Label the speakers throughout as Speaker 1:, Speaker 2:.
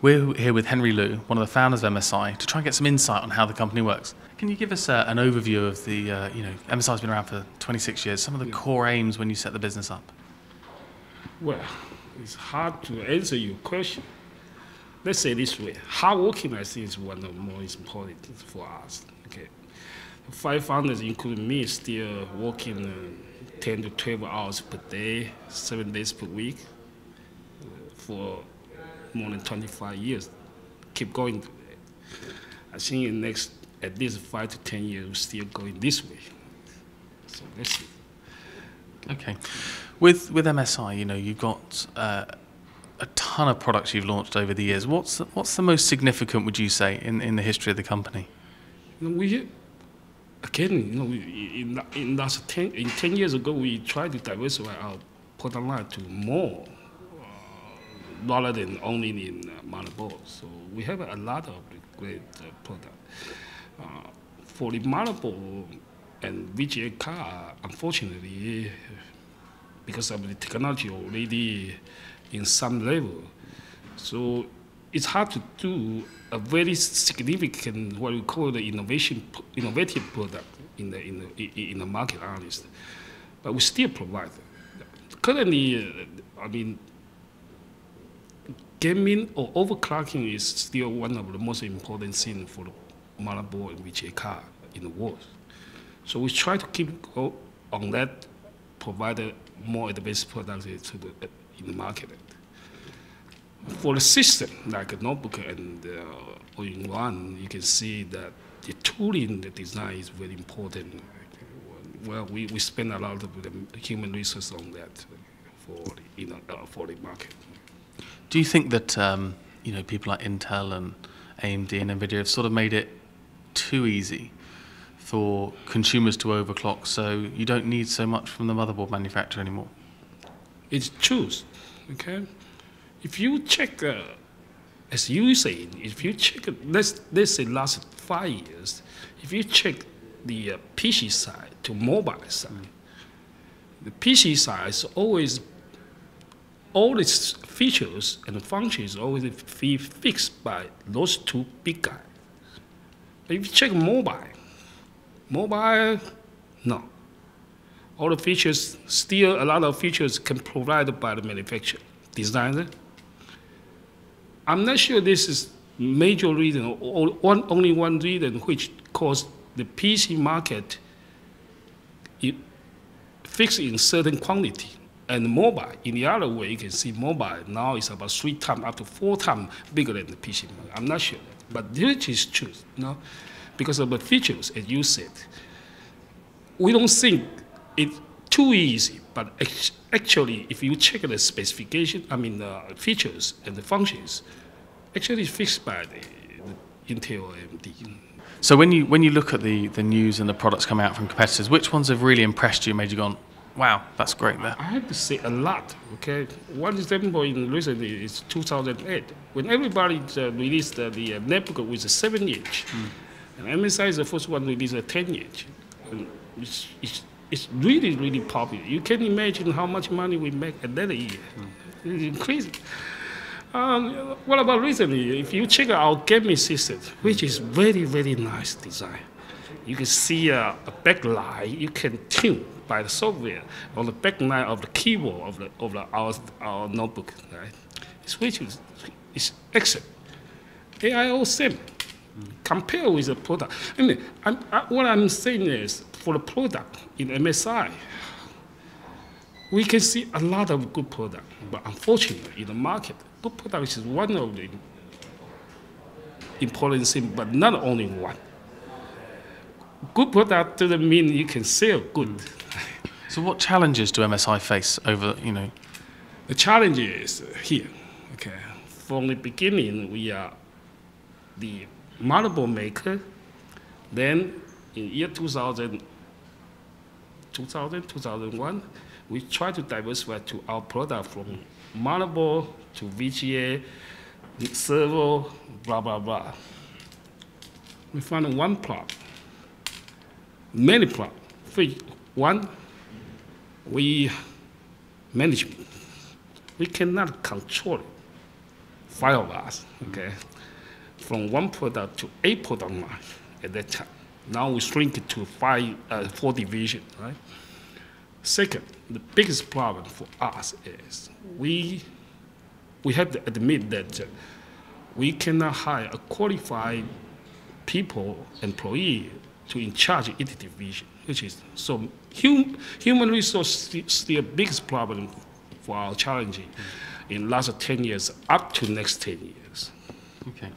Speaker 1: We're here with Henry Liu, one of the founders of MSI, to try and get some insight on how the company works. Can you give us an overview of the, MSI's been around for 26 years, some of the core aims when you set the business up?
Speaker 2: Well, it's hard to answer your question. Let's say this way, hardworking, I think, is one of the most important for us. Okay, 5 founders, including me, still working 10 to 12 hours per day, 7 days per week, for more than 25 years. Keep going. I think in the next at least 5 to 10 years, we're still going this way. So let's see.
Speaker 1: Okay, with MSI, you've got a ton of products you've launched over the years. What's the most significant, would you say, in the history of the company?
Speaker 2: In 10 years ago, we tried to diversify our product line to more, rather than only in motherboard. So we have a lot of great product. For the motherboard and VGA card, unfortunately, because of the technology already in some level, so it's hard to do a very significant, what we call the innovative product in the market, honestly. But we still provide. Currently, gaming or overclocking is still one of the most important things for the motherboard and VGA card in the world. So we try to keep on that, provide more advanced products in the market. For the system, like a notebook and all-in-one, you can see that the tooling, the design is very important. Well, we spend a lot of the human resources on that for the market.
Speaker 1: Do you think that people like Intel and AMD and NVIDIA have sort of made it too easy for consumers to overclock, so you don't need so much from the motherboard manufacturer anymore?
Speaker 2: It's true, okay? If you check, as you say, if you check, let's say last 5 years, if you check the PC side to mobile side, the PC side is always, all its features and functions always be fixed by those 2 big guys. But if you check mobile, no. All the features, still a lot of features can provided by the manufacturer, designer. I'm not sure this is major reason or only one reason which caused the PC market fixed in certain quantity. And mobile, in the other way, you can see mobile now is about 3 times up to 4 times bigger than the PC market. I'm not sure, but this is true, because of the features, as you said. We don't think it's too easy, but actually, if you check the specification, the features and the functions, actually it's fixed by the Intel or AMD.
Speaker 1: So when you look at the news and the products coming out from competitors, which ones have really impressed you, made you gone, wow, that's great there?
Speaker 2: I have to say a lot, okay? One example in recently is 2008, when everybody released the netbook with a 7-inch, and MSI is the first one to release a 10-inch. It's really, really popular. You can imagine how much money we make at that year. It's crazy. What about recently? If you check our gaming system, which is very, very nice design, you can see a backlight you can tune by the software on the backlight of the keyboard of our notebook. Right? It's excellent. AIO same. Compare with the product. What I'm saying is, for the product in MSI, we can see a lot of good product, but unfortunately, in the market, good product is one of the important things, but not only one. Good product doesn't mean you can sell good.
Speaker 1: So what challenges do MSI face over,
Speaker 2: The challenge is here, okay? From the beginning, we are the motherboard maker. Then in year 2001, we try to diversify to our product from motherboard to VGA, server, blah, blah, blah. We found one problem, many problems. One, management. We cannot control it. 5 of us, okay, from 1 product to 8 product line at that time. Now we shrink it to 4 divisions, right? Second, the biggest problem for us is we have to admit that we cannot hire a qualified employee to in charge of each division, which is so human resource still the biggest problem for our challenge in last 10 years up to next 10 years.
Speaker 1: Okay.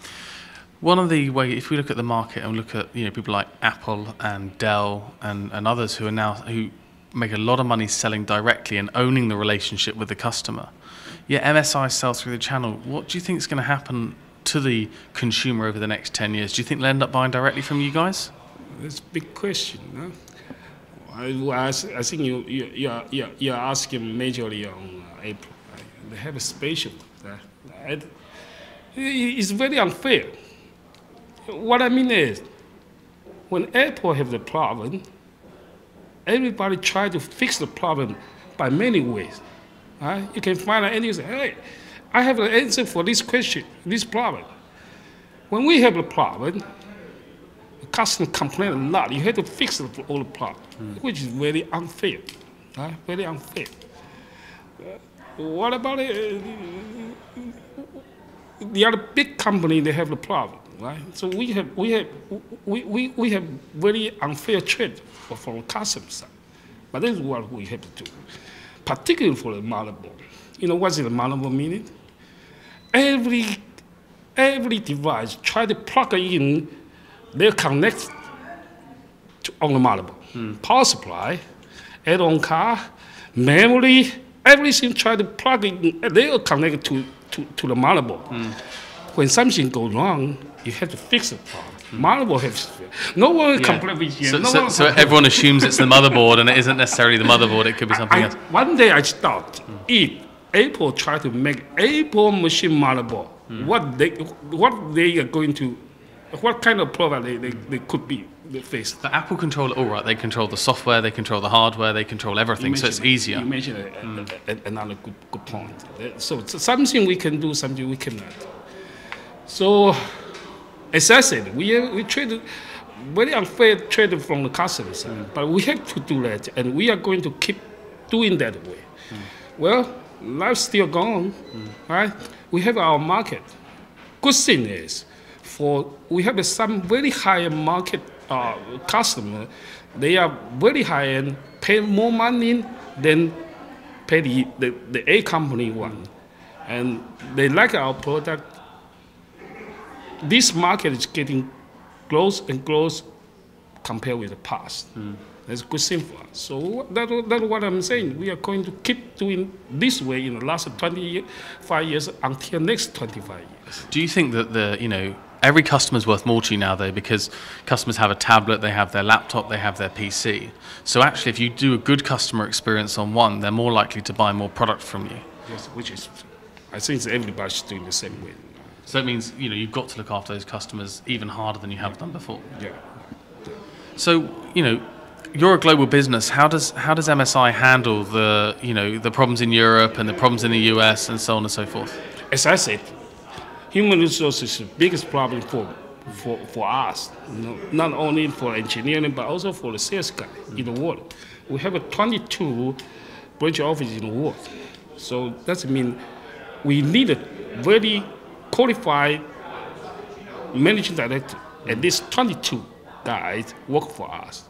Speaker 1: One of the ways, if we look at the market and look at people like Apple and Dell and others who make a lot of money selling directly and owning the relationship with the customer, yet MSI sells through the channel. What do you think is going to happen to the consumer over the next 10 years? Do you think they'll end up buying directly from you guys?
Speaker 2: That's a big question. Huh? I think you're asking majorly on Apple. Right? They have a spatial. It's very unfair. What I mean is, when Apple have the problem, everybody try to fix the problem by many ways. Right? You can find out and you say, hey, I have an answer for this question, this problem. When we have a problem, the customer complain a lot. You have to fix all the problem, which is very unfair. Right? Very unfair. What about the other big company? They have the problem, right? So we have very unfair trade from the customer side. But this is what we have to do, particularly for the motherboard. You know what's the motherboard meaning? Every device try to plug in, they're connected on the motherboard. Power supply, add-on car, memory, everything try to plug in, they are connected to the motherboard. When something goes wrong, you have to fix the problem. Motherboard has to fix. No one complains with you.
Speaker 1: So everyone assumes it's the motherboard, and it isn't necessarily the motherboard. It could be something else.
Speaker 2: One day I thought, if Apple try to make Apple machine motherboard, what they are going to, what kind of product they could be face.
Speaker 1: But Apple control it all, right? They control the software, they control the hardware, they control everything, so it's easier.
Speaker 2: You mentioned another good point. So something we can do, something we cannot. So, as I said, we trade very unfair trade from the customers, but we have to do that, and we are going to keep doing that way. Well, life's still going, right? We have our market. Good thing is, we have some very high market customer. They are very high end, pay more money than pay the A company one, and they like our product. This market is getting close and close compared with the past. That's a good thing for us. So that's what I'm saying. We are going to keep doing this way in the last 25 years until next 25 years.
Speaker 1: Do you think that every customer's worth more to you now, though, because customers have a tablet, they have their laptop, they have their PC. So actually, if you do a good customer experience on one, they're more likely to buy more product from you.
Speaker 2: Yes, which is, I think everybody's doing the same way.
Speaker 1: So it means you've got to look after those customers even harder than you have done before.
Speaker 2: Yeah.
Speaker 1: So you're a global business. How does MSI handle the problems in Europe and the problems in the US and so on and so forth?
Speaker 2: As I said, human resources is the biggest problem for us. Not only for engineering but also for the sales guy in the world. We have 22 branch offices in the world. So that means we need a very qualified managing director. At least 22 guys work for us.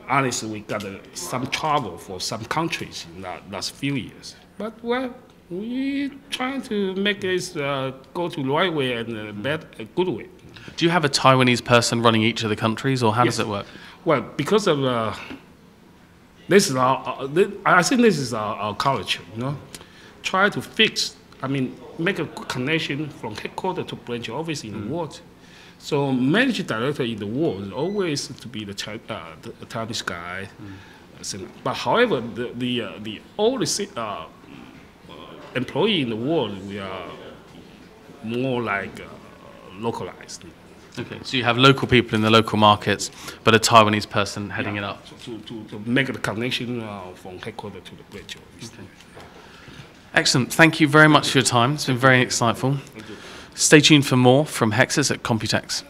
Speaker 2: Honestly, we got some trouble for some countries in the last few years. But well, we trying to make this go to the right way and a good way.
Speaker 1: Do you have a Taiwanese person running each of the countries, or how does it work?
Speaker 2: Well, because of this is I think this is our culture. Try to fix. Make a connection from headquarters to branch office in the world. So managing director in the world is always to be the Chinese guy. But however, the oldest employee in the world, we are more like localized.
Speaker 1: Okay, so you have local people in the local markets, but a Taiwanese person heading it up.
Speaker 2: To make the connection from headquarters to the branch office.
Speaker 1: Okay. Excellent. Thank you very much for your time. It's been very insightful. Stay tuned for more from HEXUS at Computex.